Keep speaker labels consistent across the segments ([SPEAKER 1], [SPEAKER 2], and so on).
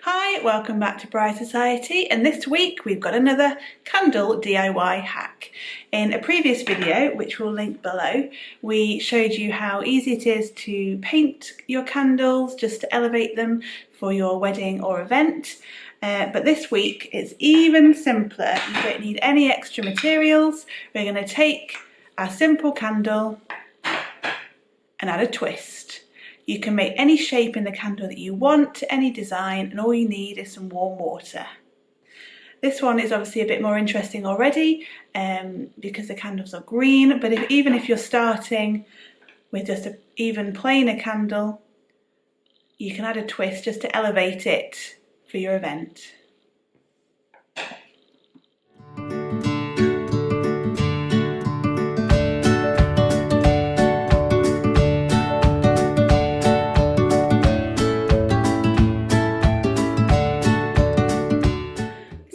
[SPEAKER 1] Hi, welcome back to Bride Society, and this week we've got another candle DIY hack. In a previous video, which we'll link below, we showed you how easy it is to paint your candles just to elevate them for your wedding or event. But this week it's even simpler. You don't need any extra materials. We're going to take our simple candle and add a twist. You can make any shape in the candle that you want, any design, and all you need is some warm water. This one is obviously a bit more interesting already because the candles are green, but even if you're starting with just an even plainer candle, you can add a twist just to elevate it for your event.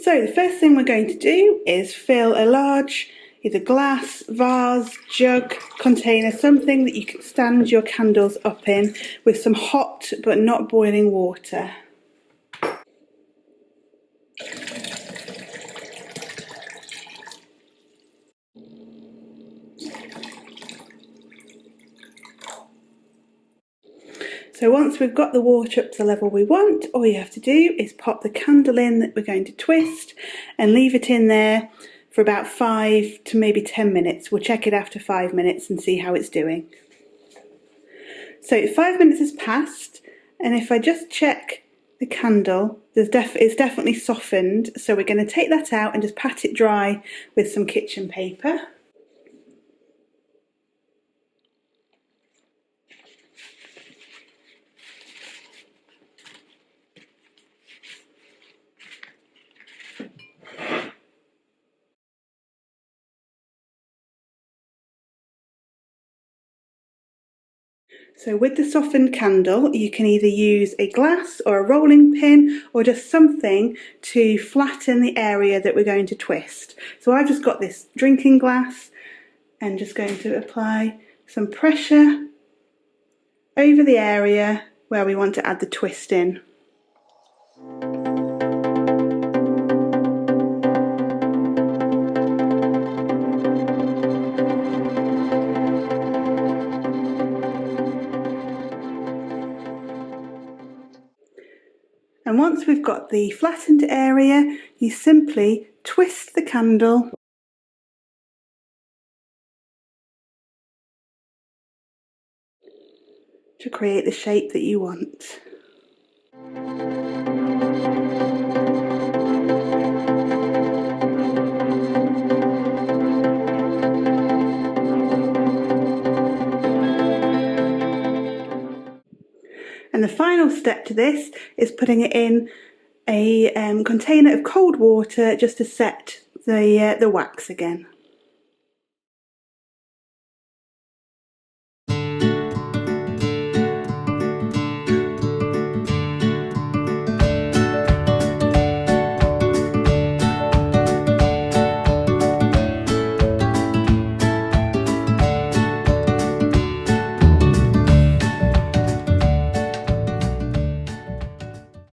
[SPEAKER 1] So the first thing we're going to do is fill a large either glass, vase, jug, container, something that you can stand your candles up in with some hot but not boiling water. So once we've got the water up to the level we want, all you have to do is pop the candle in that we're going to twist and leave it in there for about 5 to maybe 10 minutes. We'll check it after 5 minutes and see how it's doing. So 5 minutes has passed, and if I just check the candle, it's definitely softened, so we're going to take that out and just pat it dry with some kitchen paper. So with the softened candle, you can either use a glass or a rolling pin or just something to flatten the area that we're going to twist. So I've just got this drinking glass and just going to apply some pressure over the area where we want to add the twist in. And once we've got the flattened area, you simply twist the candle to create the shape that you want. And the final step to this is putting it in a container of cold water just to set the wax again.